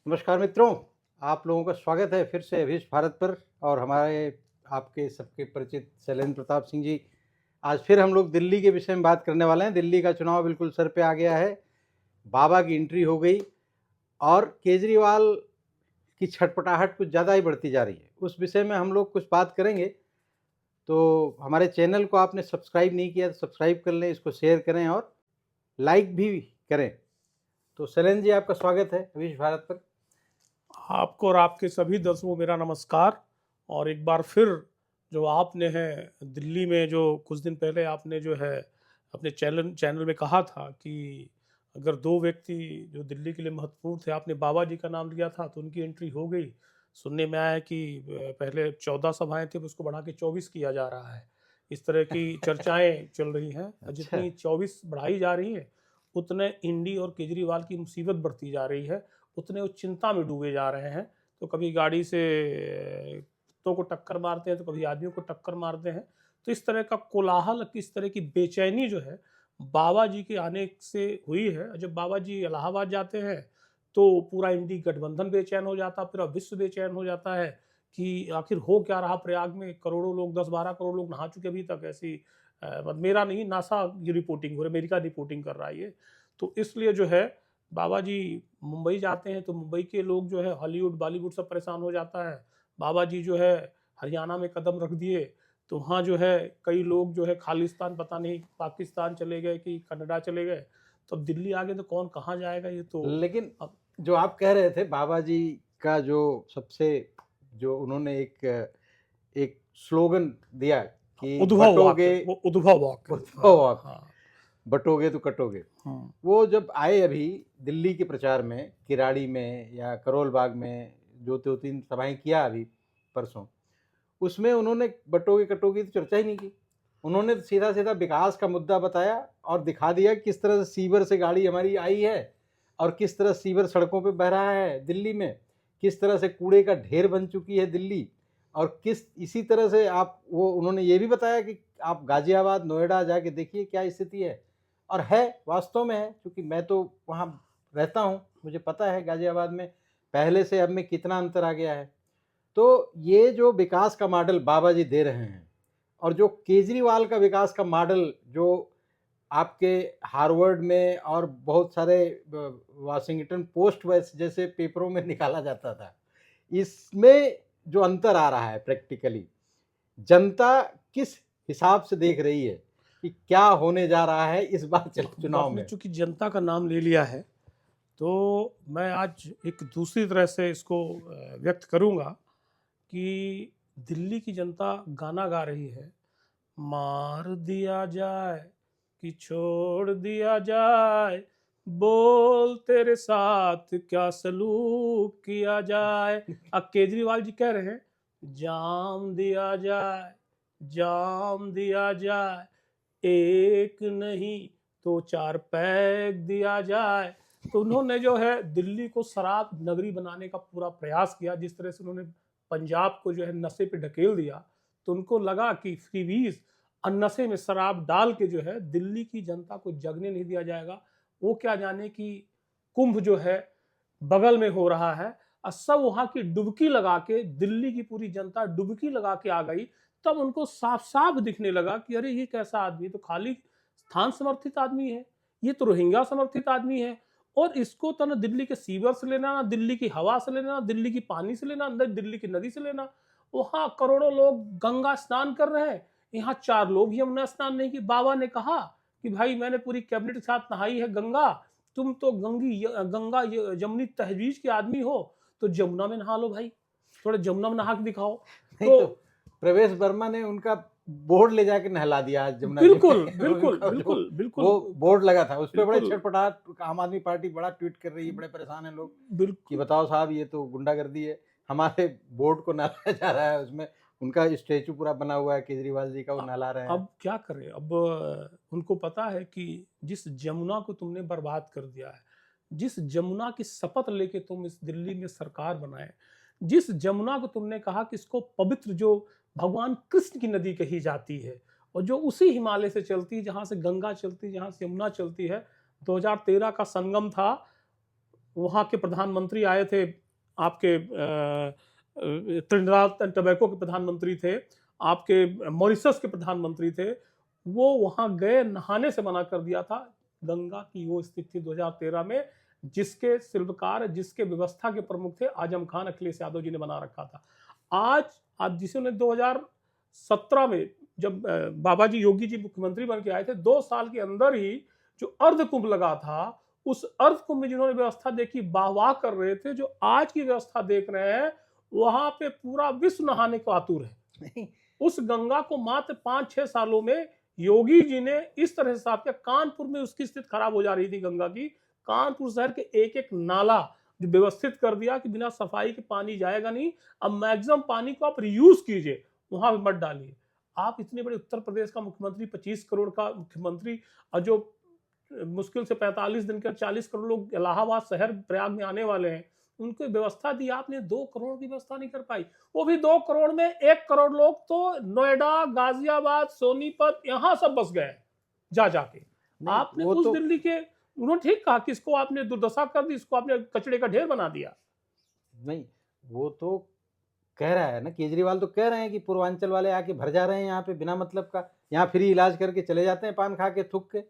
नमस्कार मित्रों, आप लोगों का स्वागत है फिर से अभीष्ट भारत पर। और हमारे आपके सबके परिचित शैलेंद्र प्रताप सिंह जी, आज फिर हम लोग दिल्ली के विषय में बात करने वाले हैं। दिल्ली का चुनाव बिल्कुल सर पे आ गया है, बाबा की एंट्री हो गई और केजरीवाल की छटपटाहट कुछ ज़्यादा ही बढ़ती जा रही है। उस विषय में हम लोग कुछ बात करेंगे। तो हमारे चैनल को आपने सब्सक्राइब नहीं किया तो सब्सक्राइब कर लें, इसको शेयर करें और लाइक भी करें। तो शैलेंद्र जी, आपका स्वागत है अभीष्ट भारत पर। आपको और आपके सभी दर्शकों को मेरा नमस्कार। और एक बार फिर जो आपने है दिल्ली में जो कुछ दिन पहले आपने जो है अपने चैनल में कहा था कि अगर दो व्यक्ति जो दिल्ली के लिए महत्वपूर्ण थे, आपने बाबा जी का नाम लिया था तो उनकी एंट्री हो गई। सुनने में आया कि पहले 14 सभाएं थी, उसको बढ़ा के 24 किया जा रहा है। इस तरह की चर्चाएं चल रही हैं। अच्छा। जितनी 24 बढ़ाई जा रही है उतने इंडी और केजरीवाल की मुसीबत बढ़ती जा रही है, उतने वो चिंता में डूबे जा रहे हैं। तो कभी गाड़ी से कुत्तों को टक्कर मारते हैं, तो कभी आदमियों को टक्कर मारते हैं। तो इस तरह का कोलाहल, इस तरह की बेचैनी जो है बाबा जी के आने से हुई है। जब बाबा जी इलाहाबाद जाते हैं तो पूरा इंडी गठबंधन बेचैन हो जाता है, पूरा विश्व बेचैन हो जाता है कि आखिर हो क्या रहा प्रयाग में। करोड़ों लोग, 10-12 करोड़ लोग नहा चुके अभी तक। ऐसी मेरा नहीं, नासा की रिपोर्टिंग हो रही, अमेरिका रिपोर्टिंग कर रहा है ये। तो इसलिए जो है बाबा जी मुंबई जाते हैं तो मुंबई के लोग जो है हॉलीवुड बॉलीवुड सब परेशान हो जाता है। बाबा जी जो है हरियाणा में कदम रख दिए तो वहाँ जो है कई लोग जो है खालिस्तान, पता नहीं पाकिस्तान चले गए कि कनाडा चले गए। तो अब दिल्ली आ गए तो कौन कहाँ जाएगा, ये तो लेकिन अब जो आप कह रहे थे बाबा जी का जो सबसे जो उन्होंने एक एक स्लोगन दिया कि उद्भव बटोगे, वाक्य, वो उद्भव वाक्य। उद्धव हाँ वाक्य, हाँ बटोगे तो कटोगे। हाँ। वो जब आए अभी दिल्ली के प्रचार में, किराड़ी में या करोल बाग में, जो 2-3 सभाएं किया अभी परसों, उसमें उन्होंने बटोगे कटोगे तो चर्चा ही नहीं की। उन्होंने तो सीधा सीधा विकास का मुद्दा बताया और दिखा दिया किस तरह से सीवर से गाड़ी हमारी आई है और किस तरह सीवर सड़कों पे बह रहा है दिल्ली में, किस तरह से कूड़े का ढेर बन चुकी है दिल्ली। और किस इसी तरह से आप वो उन्होंने ये भी बताया कि आप गाजियाबाद, नोएडा जाके देखिए क्या स्थिति है। और है, वास्तव में है, क्योंकि मैं तो वहाँ रहता हूँ, मुझे पता है गाजियाबाद में पहले से अब में कितना अंतर आ गया है। तो ये जो विकास का मॉडल बाबा जी दे रहे हैं और जो केजरीवाल का विकास का मॉडल जो आपके हार्वर्ड में और बहुत सारे वाशिंगटन पोस्ट जैसे पेपरों में निकाला जाता था, इसमें जो अंतर आ रहा है प्रैक्टिकली, जनता किस हिसाब से देख रही है कि क्या होने जा रहा है इस बार अब चुनाव आपने में। चूंकि जनता का नाम ले लिया है तो मैं आज एक दूसरी तरह से इसको व्यक्त करूंगा कि दिल्ली की जनता गाना गा रही है। मार दिया जाए कि छोड़ दिया जाए, बोल तेरे साथ क्या सलूक किया जाए। अब केजरीवाल जी कह रहे हैं जाम दिया जाए, जाम दिया जाए, एक नहीं तो 4 पैक दिया जाए। तो उन्होंने जो है दिल्ली को शराब नगरी बनाने का पूरा प्रयास किया। जिस तरह से उन्होंने पंजाब को जो है नशे पे ढकेल दिया, तो उनको लगा कि फ्रीबीज और नशे में शराब डाल के जो है दिल्ली की जनता को जगने नहीं दिया जाएगा। वो क्या जाने कि कुंभ जो है बगल में हो रहा है और सब वहां की डुबकी लगा के, दिल्ली की पूरी जनता डुबकी लगा के आ गई। तब उनको साफ साफ दिखने लगा कि अरे ये कैसा आदमी, तो खाली स्थान समर्थित आदमी है, ये तो रोहिंग्या समर्थित आदमी है। और इसको तो ना दिल्ली के सीवर से लेना, ना दिल्ली की हवा से लेना, ना दिल्ली की पानी से लेना, ना दिल्ली की नदी से लेना। वहां करोड़ों लोग गंगा स्नान कर रहे हैं, यहाँ 4 लोग यमुना स्नान नहीं किए। बाबा ने कहा कि भाई मैंने पूरी कैबिनेट के साथ नहाई है गंगा, तुम तो गंगा जमुनी तहजीज के आदमी हो, तो जमुना में नहा लो भाई, थोड़ा जमुना में नहा के दिखाओ। नहीं तो तो प्रवेश वर्मा ने उनका बोर्ड ले जाके नहला दिया आज जमुना जी बिल्कुल में। बिल्कुल उनका जो बिल्कुल बिल्कुल वो बोर्ड लगा था उस पर बड़े बिल्कुल छटपटाहट, आम आदमी पार्टी बड़ा ट्वीट कर रही है, बड़े परेशान है लोग कि बिल्कुल। बताओ साहब ये तो गुंडागर्दी है, हमारे बोर्ड को नहलाया जा रहा है, उसमें उनका स्टेचू पूरा बना हुआ है केजरीवाल जी का, वो अ- नहला रहे हैं। अब क्या करें। अब उनको पता है कि जिस जमुना को तुमने बर्बाद कर दिया है, जिस जमुना की शपथ लेके तुम इस दिल्ली में सरकार बनाए, जिस जमुना को तुमने कहा कि इसको पवित्र, जो भगवान कृष्ण की नदी कही जाती है और जो उसी हिमालय से चलती है, जहां से गंगा चलती है, जहां से यमुना चलती है। 2013 का संगम था, वहाँ के प्रधानमंत्री आए थे, आपके त्रिनिदाद एंड टोबैगो के प्रधानमंत्री थे, आपके मॉरिशस के प्रधानमंत्री थे, वो वहाँ गए, नहाने से मना कर दिया था। गंगा की वो स्थिति थी 2013 में, जिसके शिल्पकार, जिसके व्यवस्था के प्रमुख थे आजम खान, अखिलेश यादव जी ने बना रखा था। आज जिसने 2017 में जब बाबा जी योगी जी मुख्यमंत्री बन के आए थे, 2 साल के अंदर ही जो अर्ध कुंभ लगा था, उस अर्ध कुंभ में जिन्होंने व्यवस्था देखी, वाह-वाह कर रहे थे। जो आज की व्यवस्था देख रहे हैं, वहाँ पे पूरा विश्व नहाने को आतुर है। उस गंगा को मात्र 5-6 सालों में योगी जी ने इस तरह से साफ किया। कानपुर में उसकी स्थिति खराब हो जा रही थी गंगा की। कानपुर शहर के एक-एक नाला जो व्यवस्थित कर दिया कि बिना सफाई के पानी जाएगा नहीं। अब मैक्सिमम पानी को आप रीयूज कीजिए, वहां पे मत डालिए। आप इतने बड़े उत्तर प्रदेश का मुख्यमंत्री, 25 करोड़ का मुख्यमंत्री, और जो मुश्किल से 45 दिन के 40 करोड़ लोग इलाहाबाद शहर प्रयाग में आने वाले हैं, उनको व्यवस्था दी आपने, 2 करोड़ की व्यवस्था नहीं कर पाई। वो भी 2 करोड़ में 1 करोड़ लोग तो नोएडा, गाजियाबाद, सोनीपत, यहां सब बस गए जा जाके। आपने उस दिल्ली के, उन्होंने ठीक कहा कि इसको आपने दुर्दशा कर दी, इसको आपने कचड़े का ढेर बना दिया। नहीं, वो तो कह रहा है ना, केजरीवाल तो कह रहे हैं कि पूर्वांचल वाले आके भर जा रहे हैं यहाँ पे बिना मतलब का, यहाँ फ्री इलाज करके चले जाते हैं पान खा के, थूक के।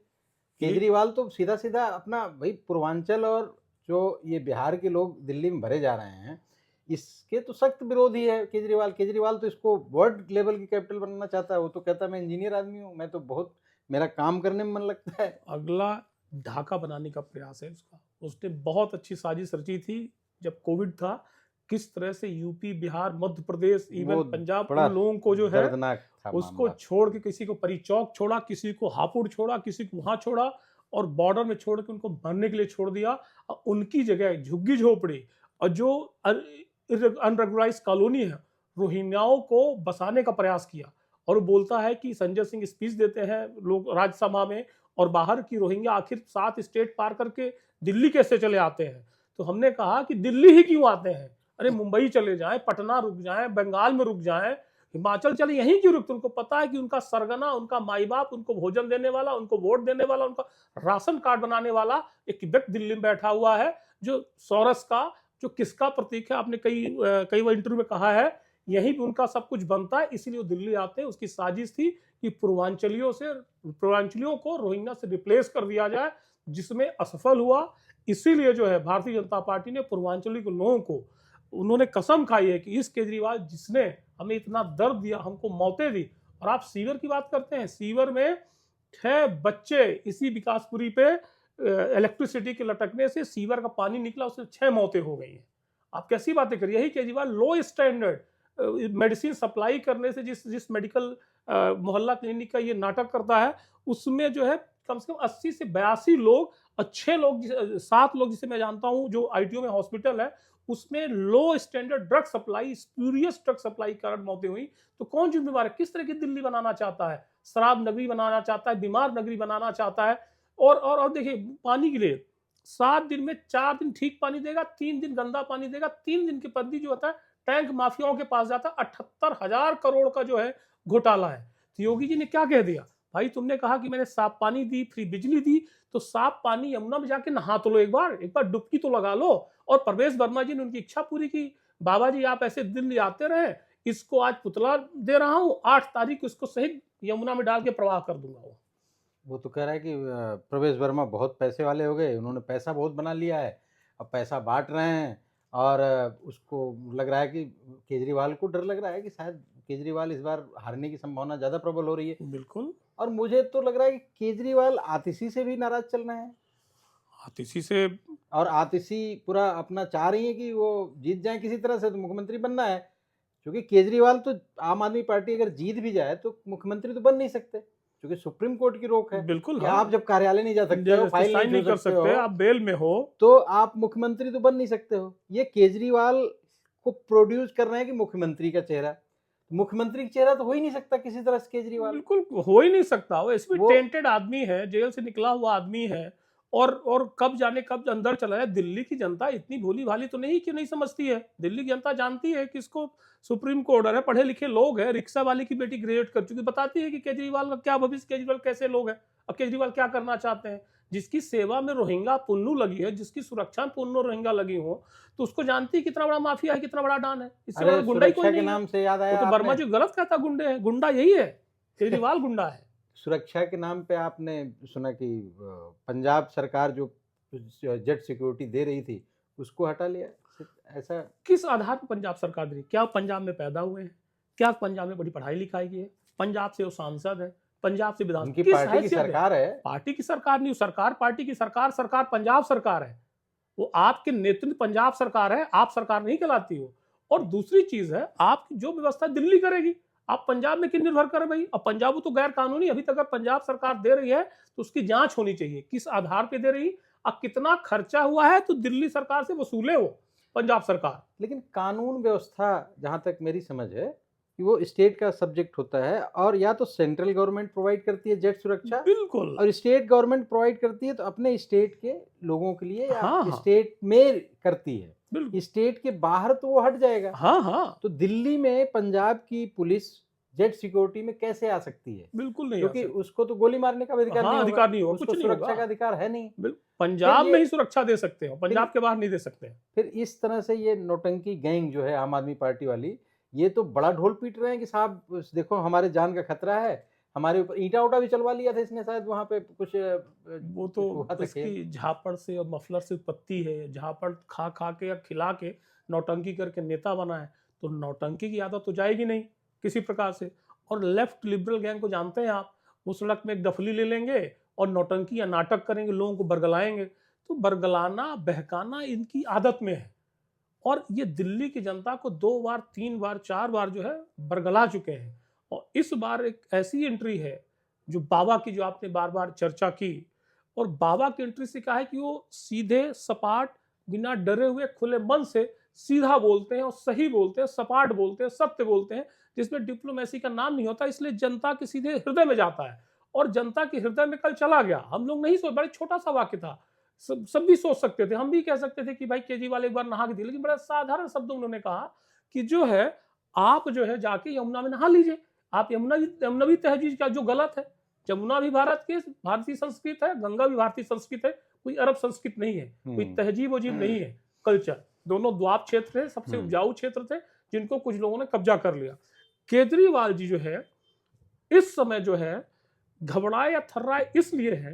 केजरीवाल तो सीधा सीधा अपना भाई पूर्वांचल और जो ये बिहार के लोग दिल्ली में भरे जा रहे हैं, इसके तो सख्त विरोधी है केजरीवाल। केजरीवाल तो इसको वर्ल्ड लेवल की कैपिटल बनाना चाहता है। वो तो कहता है मैं इंजीनियर आदमी हूँ, मैं तो बहुत, मेरा काम करने में मन लगता है। अगला ढाका बनाने का प्रयास है उसका। उसने बहुत अच्छी साजिश रची थी जब कोविड था, किस तरह से यूपी, बिहार, मध्य प्रदेश, इवन पंजाब, उन लोगों को जो है उसको छोड़ के, किसी को परिचौक छोड़ा, किसी को हापुड़ छोड़ा, किसी को वहां छोड़ा, और बॉर्डर में छोड़ के उनको मरने के लिए छोड़ दिया। और उनकी जगह झुग्गी झोपड़ी और जो अनरेगुलाइज कॉलोनी है, रोहिंग्याओं को बसाने का प्रयास किया। और वो बोलता है कि संजय सिंह स्पीच देते हैं लोग राज्यसभा में, और बाहर की रोहिंग्या आखिर 7 स्टेट पार करके दिल्ली कैसे चले आते हैं। तो हमने कहा कि दिल्ली ही क्यों आते हैं, अरे मुंबई चले जाएं, पटना रुक जाएं, बंगाल में रुक जाएं, हिमाचल चले, यहीं क्यों रुकते। उनको पता है कि उनका सरगना, उनका माई बाप, उनको भोजन देने वाला, उनको वोट देने वाला, उनका राशन कार्ड बनाने वाला एक व्यक्ति दिल्ली में बैठा हुआ है, जो सौरस का, जो किसका प्रतीक है। आपने कई इंटरव्यू में कहा है यहीं पे उनका सब कुछ बनता है, इसीलिए वो दिल्ली आते हैं। उसकी साजिश थी कि पूर्वांचलियों को रोहिंग्या से रिप्लेस कर दिया जाए, जिसमें असफल हुआ। इसीलिए जो है भारतीय जनता पार्टी ने पूर्वांचली के लोगों को, उन्होंने कसम खाई है कि इस केजरीवाल जिसने हमें इतना दर्द दिया, हमको मौतें दी। और आप सीवर की बात करते हैं, सीवर में 6 बच्चे इसी विकासपुरी पे इलेक्ट्रिसिटी के लटकने से सीवर का पानी निकला, उससे 6 मौतें हो गई हैं। आप कैसी बातें करिए। यही केजरीवाल लो स्टैंडर्ड मेडिसिन सप्लाई करने से, जिस मेडिकल मोहल्ला क्लिनिक का ये नाटक करता है, उसमें जो है कम से कम 80 से 82 लोग, अच्छे लोग, 7 लोग जिसे मैं जानता हूं जो आईटीओ में हॉस्पिटल है, उसमें low standard drug supply, spurious drug supply कारण मौतें हुई। तो कौन जिम्मेवार है। किस तरह की दिल्ली बनाना चाहता है, शराब नगरी बनाना चाहता है, बीमार नगरी बनाना चाहता है। और देखिए, पानी के लिए 7 दिन में 4 दिन ठीक पानी देगा, 3 दिन गंदा पानी देगा, 3 दिन के बंदी जो होता है टैंक माफियाओं के पास जाता है। 78,000 करोड़ का जो है घोटाला है। तो योगी जी ने क्या कह दिया, भाई तुमने कहा कि मैंने साफ पानी दी, फ्री बिजली दी, तो साफ पानी यमुना में जाके नहा तो लो, एक बार डुबकी तो लगा लो। और प्रवेश वर्मा जी ने उनकी इच्छा पूरी की। बाबा जी आप ऐसे दिल्ली आते रहे, इसको आज पुतला दे रहा हूं, 8 तारीख को इसको सहित यमुना में डाल के प्रवाह कर दूंगा। वो तो कह रहा है कि प्रवेश वर्मा बहुत पैसे वाले हो गए, उन्होंने पैसा बहुत बना लिया है, अब पैसा बांट रहे हैं। और उसको लग रहा है कि केजरीवाल को डर लग रहा है कि शायद केजरीवाल इस बार हारने की संभावना ज़्यादा प्रबल हो रही है। बिल्कुल। और मुझे तो लग रहा है कि केजरीवाल आतिशी से भी नाराज चल रहे हैं। आतिशी से, और आतिशी पूरा अपना चाह रही है कि वो जीत जाए किसी तरह से, तो मुख्यमंत्री बनना है। क्योंकि केजरीवाल तो, आम आदमी पार्टी अगर जीत भी जाए तो मुख्यमंत्री तो बन नहीं सकते, क्योंकि सुप्रीम कोर्ट की रोक है। बिल्कुल हाँ। आप जब कार्यालय नहीं जा सकते हो, फाइल नहीं कर सकते, आप बेल में हो, तो आप मुख्यमंत्री तो बन नहीं सकते हो। ये केजरीवाल को प्रोड्यूस कर रहे हैं कि मुख्यमंत्री का चेहरा, मुख्यमंत्री का चेहरा तो हो ही नहीं सकता किसी तरह से केजरीवाल। बिल्कुल हो ही नहीं सकता। वो इसमें टेंटेड आदमी है, जेल से निकला हुआ आदमी है, और कब जाने कब अंदर चला है। दिल्ली की जनता इतनी भोली भाली तो नहीं कि नहीं समझती है। दिल्ली की जनता जानती है कि इसको सुप्रीम कोर्ट है, पढ़े लिखे लोग हैं। रिक्शा वाले की बेटी ग्रेजुएट कर चुकी, बताती है कि केजरीवाल का क्या भविष्य, केजरीवाल कैसे लोग हैं, अब केजरीवाल क्या करना चाहते हैं। जिसकी सेवा में रोहिंगा पुन्नू लगी है, जिसकी सुरक्षा में पुन्नू रोहिंगा लगी हो, तो उसको जानती है कितना बड़ा माफिया है, कितना बड़ा डॉन है। इससे बड़ा अरे गुंडा ही सुरक्षा कोई के नहीं है। नाम से याद वो आया तो वर्मा आपने, जी गलत कहता गुंडे हैं, गुंडा यही है, केजरीवाल गुंडा है। सुरक्षा के नाम पे आपने सुना कि पंजाब सरकार जो जेट सिक्योरिटी दे रही थी उसको हटा लिया, ऐसा? किस आधार पर पंजाब सरकार दे रही? क्या पंजाब में पैदा हुए हैं? क्या पंजाब में बड़ी पढ़ाई लिखाई की है? पंजाब से वो सांसद है, पंजाब से विधान, उनकी किस पार्टी की हैसियत है? सरकार है। पार्टी की सरकार नहीं, सरकार पार्टी की सरकार, सरकार पंजाब सरकार है। वो आपके नेतृत्व पंजाब सरकार है, आप सरकार नहीं कहलाती हो। और दूसरी चीज है, आपकी जो व्यवस्था दिल्ली करेगी, आप पंजाब में क्यों निर्भर करें भाई? अब पंजाब तो गैर कानूनी, अभी तक अगर पंजाब सरकार दे रही है तो उसकी जांच होनी चाहिए, किस आधार पे दे रही, अब कितना खर्चा हुआ है तो दिल्ली सरकार से वसूले हो पंजाब सरकार। लेकिन कानून व्यवस्था जहां तक मेरी समझ है कि वो स्टेट का सब्जेक्ट होता है, और या तो सेंट्रल गवर्नमेंट प्रोवाइड करती है जेट सुरक्षा, बिल्कुल। और स्टेट गवर्नमेंट प्रोवाइड करती है तो अपने स्टेट के लोगों के लिए, या हाँ, हाँ। स्टेट में करती है, बिल्कुल। स्टेट के बाहर तो वो हट जाएगा। हाँ हाँ, तो दिल्ली में पंजाब की पुलिस जेट सिक्योरिटी में कैसे आ सकती है? बिल्कुल नहीं आ क्योंकि सकती। उसको तो गोली मारने का भी अधिकार हाँ, नहीं अधिकार नहीं होगा, उसको कुछ नहीं सुरक्षा होगा। का अधिकार है नहीं। पंजाब ये- में ही सुरक्षा दे सकते हो, पंजाब के बाहर नहीं दे सकते। फिर इस तरह से ये नौटंकी गैंग जो है आम आदमी पार्टी वाली, ये तो बड़ा ढोल पीट रहे हैं कि साहब देखो हमारे जान का खतरा है, हमारे ऊपर ईंटा उटा भी चलवा लिया था इसने, शायद वहां पे कुछ वो तो हुआ था खेल। इसकी झापड़ से और मफलर से उत्पत्ति है। झापड़ खा खा के या खिला के नौटंकी करके नेता बना है, तो नौटंकी की आदत तो जाएगी नहीं किसी प्रकार से। और लेफ्ट लिबरल गैंग को जानते हैं आप, वो सड़क में एक डफली ले लेंगे और नौटंकी या नाटक करेंगे, लोगों को बरगलाएंगे। तो बरगलाना बहकाना इनकी आदत में है। और ये दिल्ली की जनता को 2 बार 3 बार 4 बार जो है बरगला चुके हैं। और इस बार एक ऐसी एंट्री है जो बाबा की, जो आपने बार बार चर्चा की, और बाबा की एंट्री से क्या है कि वो सीधे सपाट, बिना डरे हुए खुले मन से सीधा बोलते हैं और सही बोलते हैं, सपाट बोलते हैं, सत्य बोलते हैं, जिसमें डिप्लोमेसी का नाम नहीं होता। इसलिए जनता के सीधे हृदय में जाता है, और जनता के हृदय में कल चला गया। हम लोग नहीं सोच, बड़े छोटा सा वाक्य था, सब भी सोच सकते थे, हम भी कह सकते थे कि भाई केजरीवाल एक बार नहा के दिए, लेकिन बड़ा साधारण शब्दों उन्होंने कहा कि जो है आप जो है जाके यमुना में नहा लीजिए। आप यमुनावी तहजीब का जो गलत है, यमुना भी भारतीय संस्कृत है, गंगा भी भारतीय संस्कृत है, कोई अरब संस्कृत नहीं है, कोई तहजीब वजीब नहीं है। कल्चर दोनों द्वाप क्षेत्र थे, सबसे उपजाऊ क्षेत्र थे, जिनको कुछ लोगों ने कब्जा कर लिया। केजरीवाल जी जो है इस समय जो है घबराए या थर्राए इसलिए है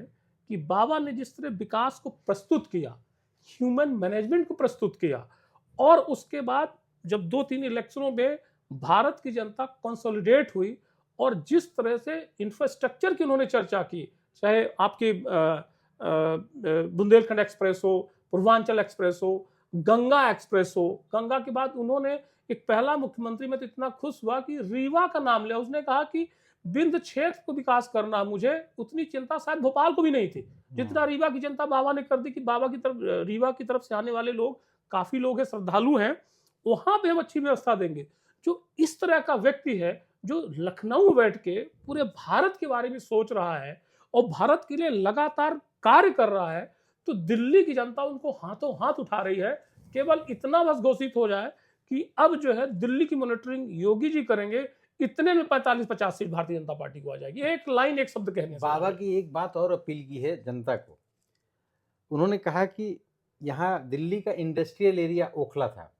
कि बाबा ने जिस तरह विकास को प्रस्तुत किया, ह्यूमन मैनेजमेंट को प्रस्तुत किया, और उसके बाद जब 2-3 इलेक्शनों में भारत की जनता कंसोलिडेट हुई, और जिस तरह से इंफ्रास्ट्रक्चर की उन्होंने चर्चा की, चाहे आपके बुंदेलखंड एक्सप्रेस हो, पूर्वांचल एक्सप्रेस हो, गंगा एक्सप्रेस हो। गंगा के बाद उन्होंने एक पहला मुख्यमंत्री में तो इतना खुश हुआ कि रीवा का नाम लिया। उसने कहा कि विंध्य क्षेत्र को विकास करना, मुझे उतनी चिंता शायद भोपाल को भी नहीं थी जितना रीवा की जनता बाबा ने कर दी, कि बाबा की तरफ, रीवा की तरफ से आने वाले लोग काफी लोग हैं, श्रद्धालु हैं, वहां पे हम अच्छी व्यवस्था देंगे। जो इस तरह का व्यक्ति है, जो लखनऊ बैठ के पूरे भारत के बारे में सोच रहा है और भारत के लिए लगातार कार्य कर रहा है, तो दिल्ली की जनता उनको हाथों हाथ उठा रही है। केवल इतना बस घोषित हो जाए कि अब जो है दिल्ली की मॉनिटरिंग योगी जी करेंगे, इतने में 45-50 सीट भारतीय जनता पार्टी को आ जाएगी। एक लाइन, एक शब्द कहने से। बाबा की एक बात और अपील की है जनता को। उन्होंने कहा कि यहाँ दिल्ली का इंडस्ट्रियल एरिया ओखला था,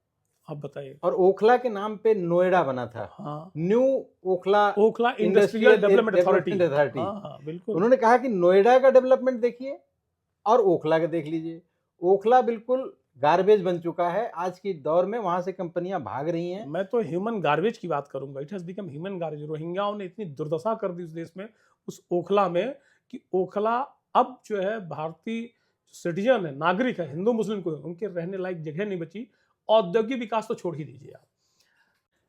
आप बताइए, और ओखला के नाम पे नोएडा बना था। हाँ, new Okhla industrial development authority. हाँ, बिल्कुल। उन्होंने कहा कि नोएडा का डेवलपमेंट देखिए और ओखला का देख लीजिए। ओखला बिल्कुल गार्बेज बन चुका है आज के दौर में, वहां से कंपनियां भाग रही हैं। मैं तो ह्यूमन गार्बेज की बात करूंगा। It has become human garbage. रोहिंग्याओं ने इतनी दुर्दशा कर दी उस देश में, उस ओखला में, कि ओखला अब जो है भारतीय सिटीजन है, नागरिक है, हिंदू मुस्लिम को, उनके रहने लायक जगह नहीं बची। औद्योगिक विकास तो छोड़ ही दीजिए आप।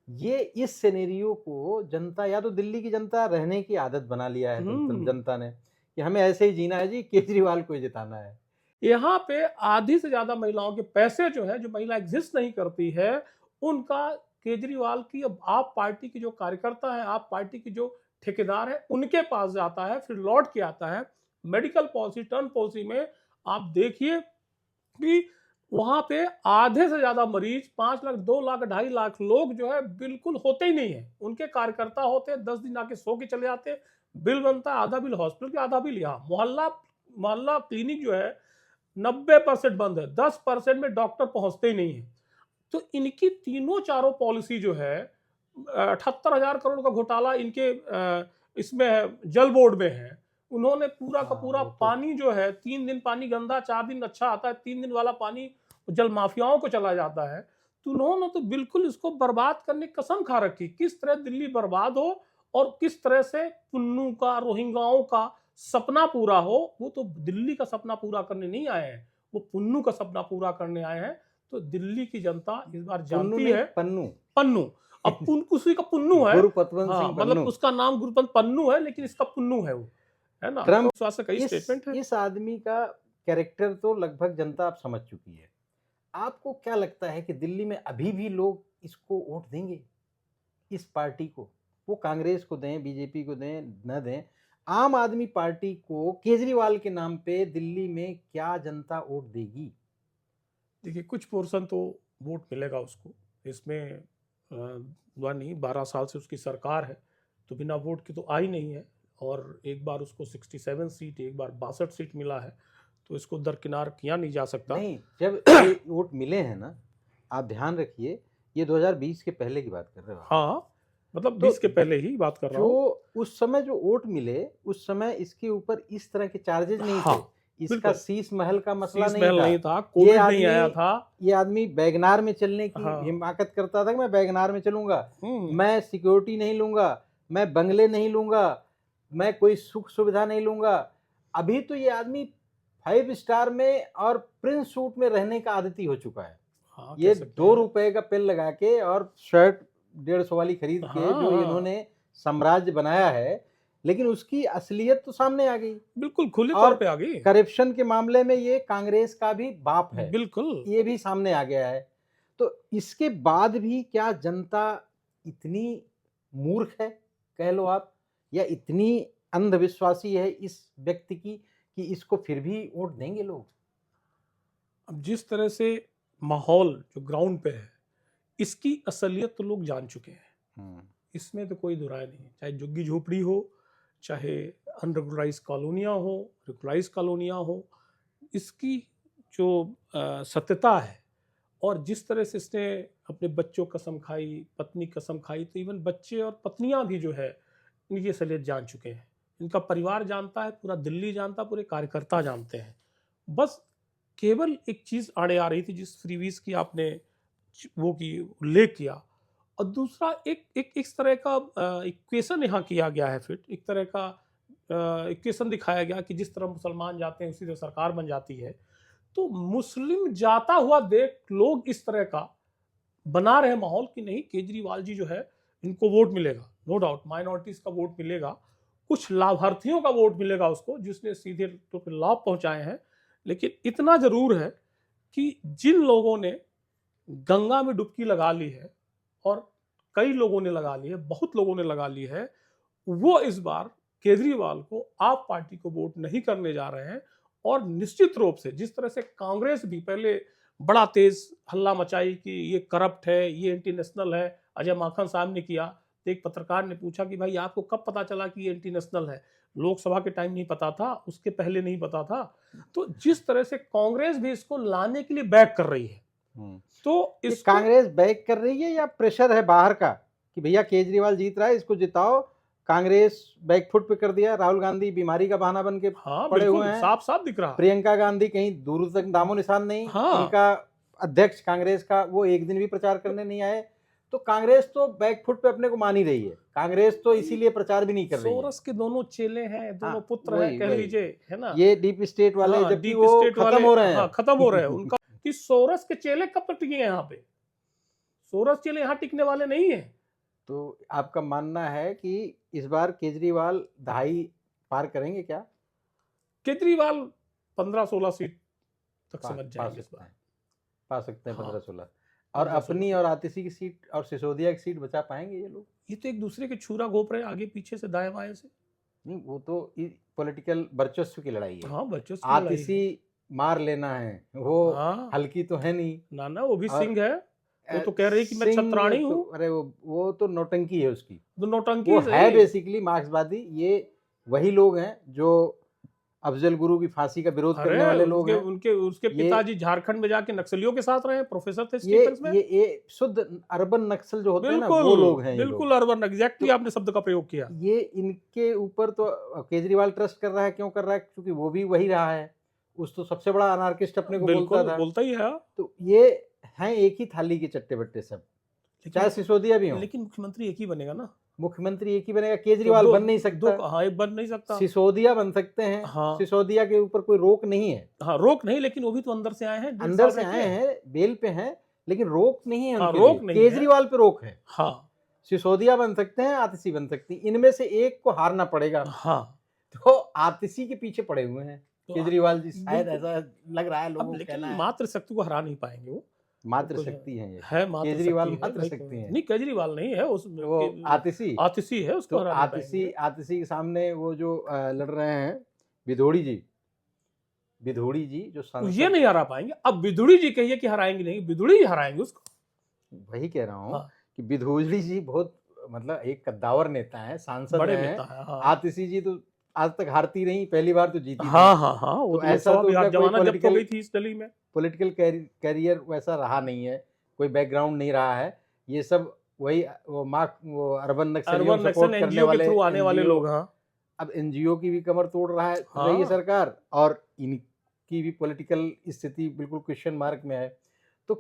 ये इस सिनेरियो को जनता, या तो दिल्ली की जनता रहने की आदत बना लिया है जनता ने कि हमें ऐसे ही जीना है जी, केजरीवाल को ही जिताना है। यहाँ पे आधी से ज्यादा महिलाओं के पैसे जो है, जो महिला एग्जिस्ट नहीं करती है, उनका केजरीवाल की, अब आप पार्टी की जो कार्यकर्ता है, आप पार्टी की जो ठेकेदार है, उनके पास जाता है, फिर लौट के आता है। मेडिकल पॉलिसी, टर्न पॉलिसी में आप देखिए कि वहां पे आधे से ज्यादा मरीज, 5 लाख, 2 लाख, 2.5 लाख लोग जो है बिल्कुल होते ही नहीं है। उनके कार्यकर्ता होते हैं, 10 दिन आके सो के चले जाते हैं, बिल बनता है, आधा बिल हॉस्पिटल के, आधा बिल यहाँ। मोहल्ला क्लिनिक जो है 90% बंद है, 10% में डॉक्टर पहुंचते ही नहीं है। तो इनकी तीनों चारों पॉलिसी जो है 78,000 करोड़ का घोटाला इनके इसमें है, जल बोर्ड में है। उन्होंने पूरा का हाँ, पूरा वो तो पानी जो है 3 दिन पानी गंदा, 4 दिन अच्छा आता है, 3 दिन वाला पानी जल माफियाओं को चला जाता है। तो उन्होंने तो बिल्कुल इसको बर्बाद करने की कसम खा रखी। किस तरह दिल्ली बर्बाद हो और किस तरह से पुन्नू का, रोहिंग्याओं का सपना पूरा हो। वो तो दिल्ली का सपना पूरा करने नहीं आए हैं, वो पुन्नू का सपना पूरा करने आए हैं। तो दिल्ली की जनता इस बार पुन्नू जानती नहीं, है। पन्नू। पन्नू, अब उसी का पुन्नू है। गुरुपतवंत हाँ, सिंह मतलब पन्नू। उसका नाम गुरुपंत पन्नू है, लेकिन इसका पुन्नू है वो, है ना। ट्रम्प, विश्वास से कई स्टेटमेंट है। इस आदमी का कैरेक्टर तो लगभग जनता अब समझ चुकी है। आपको क्या लगता है कि दिल्ली में अभी भी लोग इसको वोट देंगे, इस पार्टी को? वो कांग्रेस को दें, बीजेपी को दें, न दें, आम आदमी पार्टी को केजरीवाल के नाम पे दिल्ली में क्या जनता वोट देगी? देखिए, कुछ पोर्शन तो वोट मिलेगा उसको। इसमें हुआ नहीं, 12 साल से उसकी सरकार है, तो बिना वोट के तो आई नहीं है। और एक बार उसको 67 सीट, एक बार 62 सीट मिला है, तो इसको दरकिनार किया नहीं जा सकता। नहीं, जब ये वोट मिले हैं ना, आप ध्यान रखिए, ये 2020 के पहले की बात कर रहे हो आप। हाँ, मतलब तो 20 के पहले ही बात कर रहा हूँ। जो उस समय जो वोट मिले, उस समय इसके ऊपर इस तरह के चार्जेज नहीं हाँ, थे। इसका बिल्कुल। शीश महल का मसला शीश नहीं महल था। नहीं था, ये कोविड नहीं आदमी आया था। ये आदमी वैगनार में चलने की हाँ। हिमाकत करता था कि मैं वैगनार में चलूंगा, हम्म, मैं सिक्योरिटी नहीं लूंगा, मैं बंगले नहीं लूंगा, मैं कोई सुख सुविधा नहीं लूंगा। अभी तो ये आदमी 5 स्टार में और प्रिंस सूट में रहने का आदती हो चुका है। हाँ, ये कह सकते 2 हैं। रुपए का पेन लगा के और शर्ट 150 वाली खरीद के हाँ, जो हाँ, इन्होंने साम्राज्य बनाया है, लेकिन उसकी असलियत तो सामने आ गई। बिल्कुल खुले और तौर पे आ गई। करप्शन के मामले में ये कांग्रेस का भी बाप है, बिल्कुल। ये भी सामने आ गया है। तो इसके बाद भी क्या जनता इतनी मूर्ख है, कह लो आप, या इतनी अंधविश्वासी है इस व्यक्ति की कि इसको फिर भी वोट देंगे लोग? अब जिस तरह से माहौल जो ग्राउंड पे है, इसकी असलियत तो लोग जान चुके हैं। इसमें तो कोई दुराय नहीं है। चाहे झुग्गी झोपड़ी हो, चाहे अनरेगुलराइज कॉलोनियाँ हो, रेगुलराइज कॉलोनियाँ हो, इसकी जो सत्यता है और जिस तरह से इसने अपने बच्चों कसम खाई, पत्नी कसम खाई, तो इवन बच्चे और पत्नियां भी जो है इनकी असलियत जान चुके हैं। इनका परिवार जानता है, पूरा दिल्ली जानता, पूरे कार्यकर्ता जानते हैं। बस केवल एक चीज़ आड़े आ रही थी, जिस फ्रीवीज की आपने वो की उल्लेख किया। और दूसरा एक एक इस तरह का इक्वेशन यहाँ किया गया है, फिट एक तरह का इक्वेशन दिखाया गया कि जिस तरह मुसलमान जाते हैं उसी तरह सरकार बन जाती है। तो मुस्लिम जाता हुआ देख लोग इस तरह का बना रहे माहौल कि नहीं, केजरीवाल जी जो है इनको वोट मिलेगा, नो डाउट माइनॉरिटीज का वोट मिलेगा, कुछ लाभार्थियों का वोट मिलेगा उसको जिसने सीधे तौर पर लाभ पहुंचाए हैं। लेकिन इतना जरूर है कि जिन लोगों ने गंगा में डुबकी लगा ली है, और कई लोगों ने लगा ली है, बहुत लोगों ने लगा ली है, वो इस बार केजरीवाल को, आप पार्टी को वोट नहीं करने जा रहे हैं। और निश्चित रूप से जिस तरह से कांग्रेस भी पहले बड़ा तेज हल्ला मचाई कि ये करप्ट है, ये एंटी नेशनल है, अजय माखन साहब ने किया, तो एक पत्रकार ने पूछा कि भाई आपको कब पता चला कि ये एंटी नेशनल है? लोकसभा के टाइम नहीं पता था, उसके पहले नहीं पता था। तो जिस तरह से कांग्रेस भी इसको लाने के लिए बैक कर रही है, तो ये इसको कांग्रेस बैक कर रही है या प्रेशर है बाहर का कि भैया केजरीवाल जीत रहा है, इसको जिताओ? कांग्रेस बैकफुट पे कर दिया, राहुल गांधी बीमारी का बहाना बन के हाँ पड़े हुए बिल्कुल हैं, साफ साफ दिख रहा। प्रियंका गांधी कहीं दूर तक नामो निशान नहीं, हाँ, इनका अध्यक्ष कांग्रेस का वो एक दिन भी प्रचार करने नहीं आए। तो कांग्रेस तो बैकफुट पे अपने को मान ही रही है, कांग्रेस तो इसीलिए प्रचार भी नहीं कर रही है। सोरस के दोनों चेले हैं, दोनों हाँ, पुत्र हैं, वही कह वही लीजिए, है ना। ये डीप स्टेट वाले, हाँ, जबकि डीप वो स्टेट खत्म वाले, हो रहे हैं हाँ अब। खत्म हो रहे हैं उनका। कि सोरस के चेले कब तक टिकेंगे यहाँ पे? सोरस चेले यहाँ टिकने वाले नहीं है। तो आपका मानना है कि इस बार केजरीवाल दहाई पार करेंगे क्या? केजरीवाल 15-16 सीट तक समझ पा जाएंगे इस सकते बार। हैं, पा सकते हैं हाँ, 15-16। और 15-16। अपनी और आतिशी की सीट और सिसोदिया की सीट बचा पाएंगे ये लोग? ये तो एक दूसरे के छुरा घोप रहे हैं, आगे पीछे से, दाएं बाएं से। नहीं, वो तो पॉलिटिकल वर्चस्व की लड़ाई है। हाँ, बच्चों की लड़ाई है। आतिशी मार लेना है, वो हाँ, हल्की तो है नहीं। ना ना, वो भी और सिंह है, वो तो कह रही कि मैं सिंह छत्राणी तो, हूँ। अरे वो तो नौटंकी है उसकी, तो नौटंकी वो सही। है बेसिकली मार्क्सवादी। ये वही लोग हैं जो अफजल गुरु की फांसी का विरोध करने अरे वाले लोग हैं। उसके पिताजी झारखंड में जाके नक्सलियों के साथ रहे, प्रोफेसर थे ये स्टीफेंस में। ये शुद्ध अर्बन नक्सल जो होते हैं ना, वो बिल्कुल लोग हैं ये लोग। बिल्कुल अर्बन, एग्जैक्टली तो आपने शब्द का प्रयोग किया। ये इनके ऊपर तो केजरीवाल ट्रस्ट कर रहा है। क्यों कर रहा है? क्योंकि वो भी वही रहा है, उस तो सबसे बड़ा अनार्किस्ट अपने को बोलता बिल्कुल था। बोलता ही है। तो ये हैं एक ही थाली के चट्टे बट्टे सब, चाहे सिसोदिया भी हो। लेकिन मुख्यमंत्री एक ही बनेगा ना, मुख्यमंत्री एक ही बनेगा, केजरीवाल बन नहीं सकता। हाँ, एक बन नहीं सकता। सिसोदिया बन सकते हैं। हाँ सिसोदिया के ऊपर कोई रोक नहीं है। हाँ, रोक नहीं, लेकिन वो भी तो अंदर से आए हैं, 1.5 अंदर साल से रह आए के। हैं, बेल पे हैं, लेकिन रोक नहीं है हाँ, उनके रोक लिए। नहीं है। केजरीवाल पे रोक है। हाँ सिसोदिया बन सकते हैं, आतिशी बन सकती, इनमें से एक को हारना पड़ेगा। हाँ, तो आतिशी के पीछे पड़े हुए हैं तो केजरीवाल जी, शायद बिल्कुल। ऐसा लग रहा है अब लोगों को लेकिन कहना है। मात्र शक्ति को हरा नहीं पाएंगे वो। मात्र कुछ शक्ति है ये, है, मात्र केजरीवाल शक्ति है, मात्र शक्ति है। नहीं केजरीवाल नहीं है, उस वो आतिशी आतिशी है, उसको तो हरा नहीं पाएंगे। आतिशी के सामने वो जो लड़ रहे हैं विधोड़ी जी, विधोड़ी जी जो तो सांसद, ये नहीं हरा पाएंगे। अब विदुड़ी जी कहिए कि हराएंगे नहीं, विदुड़ी ही हराएंगे उसको। वही कह रहा हूँ हाँ। कि विधोड़ी जी बहुत मतलब एक कद्दावर नेता है, सांसद बड़े हैं। नेता है। हाँ आतिशी जी तो आज तक हारती नहीं, पहली बार तो जीती थी। हाँ हाँ हाँ, वो तो तो ऐसा लोकसभा तो बिहार उनका कोई जमानत जब्त हो political- गई थी इस दिल्ली में। पॉलिटिकल कैरियर वैसा रहा नहीं है, कोई बैकग्राउंड नहीं रहा है। ये सब वही वो अर्बन नक्सलियों अर्बन को सपोर्ट नक्सल करने एनजीओ के वाले थ्रू आने वाले NGO। लोग। हाँ अब एनजीओ की भी कमर तोड़ रही है हाँ। सरकार, और इनकी भी पॉलिटिकल स्थिति बिल्कुल क्वेश्चन मार्क में है। तो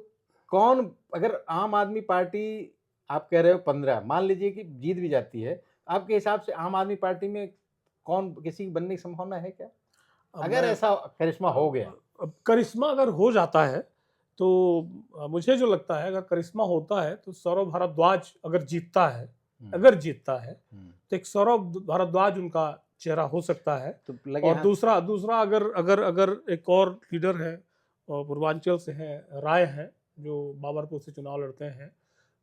कौन, अगर आम आदमी पार्टी आप कह रहे हो 15, मान लीजिए कि जीत भी जाती है, आपके हिसाब से आम आदमी पार्टी में कौन किसी की बनने की संभावना है क्या, अगर ऐसा करिश्मा हो गया? अब करिश्मा अगर हो जाता है तो मुझे जो लगता है, अगर करिश्मा होता है तो सौरभ भारद्वाज अगर जीतता है, तो एक सौरभ भारद्वाज उनका चेहरा हो सकता है। तो लगे और दूसरा अगर एक और लीडर है और पूर्वांचल से हैं, राय हैं, जो बाबरपुर से चुनाव लड़ते हैं,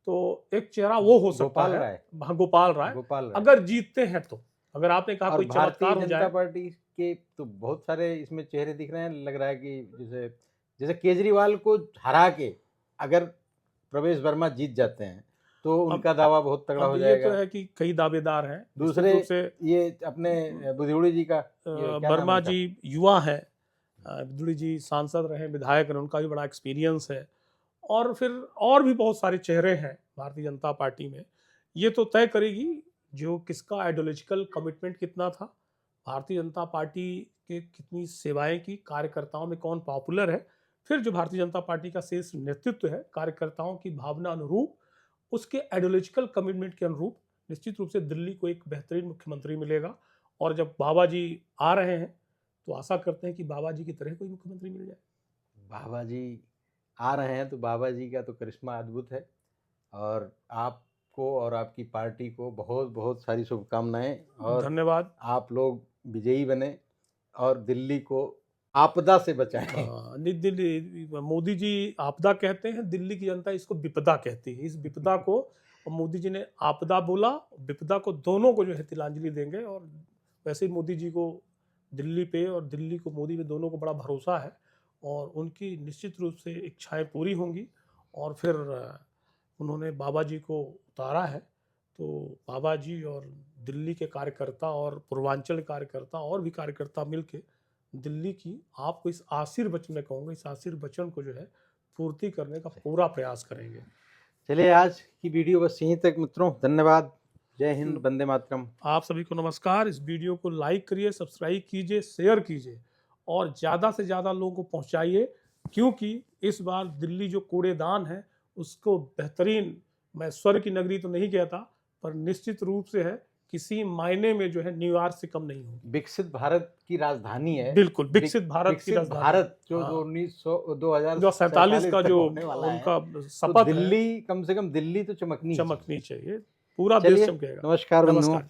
तो एक चेहरा वो हो सकता गोपाल है। राय। हाँ, गोपाल राय गोपाल राय अगर जीतते हैं तो। अगर आपने कहा और कोई भारतीय चमत्कार हो जनता जाए, पार्टी के तो बहुत सारे इसमें चेहरे दिख रहे हैं। लग रहा है कि जैसे केजरीवाल को हरा के अगर प्रवेश वर्मा जीत जाते हैं तो उनका दावा बहुत तगड़ा हो ये जाएगा। तो है कि कई दावेदार हैं। दूसरे निश्चित रूप से ये अपने बुधौड़ी जी का क्या नाम वर्मा है इनका? जी युवा है, बुधौड़ी जी सांसद रहे, विधायक रहे, उनका भी बड़ा एक्सपीरियंस है। और फिर और भी बहुत सारे चेहरे हैं भारतीय जनता पार्टी में। ये तो तय करेगी जो किसका आइडियोलॉजिकल कमिटमेंट कितना था, भारतीय जनता पार्टी के कितनी सेवाएं की, कार्यकर्ताओं में कौन पॉपुलर है। फिर जो भारतीय जनता पार्टी का शीर्ष नेतृत्व है, कार्यकर्ताओं की भावना अनुरूप, उसके आइडियोलॉजिकल कमिटमेंट के अनुरूप निश्चित रूप से दिल्ली को एक बेहतरीन मुख्यमंत्री मिलेगा। और जब बाबा जी आ रहे हैं तो आशा करते हैं कि बाबा जी की तरह कोई मुख्यमंत्री मिल जाए। बाबा जी आ रहे हैं तो बाबा जी का तो करिश्मा अद्भुत है। और आपको और आपकी पार्टी को बहुत बहुत सारी शुभकामनाएं, और धन्यवाद। आप लोग विजयी बने और दिल्ली को आपदा से बचाएं। दिल्ली, मोदी जी आपदा कहते हैं, दिल्ली की जनता इसको विपदा कहती है। इस विपदा को, और मोदी जी ने आपदा बोला, विपदा को, दोनों को जो है तिलांजलि देंगे। और वैसे ही मोदी जी को दिल्ली पे और दिल्ली को मोदी पे दोनों को बड़ा भरोसा है, और उनकी निश्चित रूप से इच्छाएं पूरी होंगी। और फिर उन्होंने बाबा जी को उतारा है, तो बाबा जी और दिल्ली के कार्यकर्ता और पूर्वांचल के कार्यकर्ता और भी कार्यकर्ता मिलके दिल्ली की, आपको इस आशीर्वचन में कहूँगा, इस आशीर्वचन को जो है पूर्ति करने का पूरा प्रयास करेंगे। चलिए आज की वीडियो बस यहीं तक मित्रों, धन्यवाद। जय हिंद, वंदे मातरम। आप सभी को नमस्कार। इस वीडियो को लाइक करिए, सब्सक्राइब कीजिए, शेयर कीजिए और ज़्यादा से ज़्यादा लोगों को पहुंचाइए, क्योंकि इस बार दिल्ली जो कूड़ेदान है उसको बेहतरीन, मैं स्वर्ग की नगरी तो नहीं कहता, पर निश्चित रूप से है, किसी मायने में जो है न्यूयॉर्क से कम नहीं होगी। विकसित भारत की राजधानी है। बिल्कुल, विकसित भारत की राजधानी। भारत जो हाँ। 2047 का जो होने वाला है, उनका तो शपथ है, दिल्ली, कम से कम दिल्ली तो चमकनी चमकनी चाहिए, पूरा देश चमकेगा। नमस्कार बंधुओं। नमस्कार।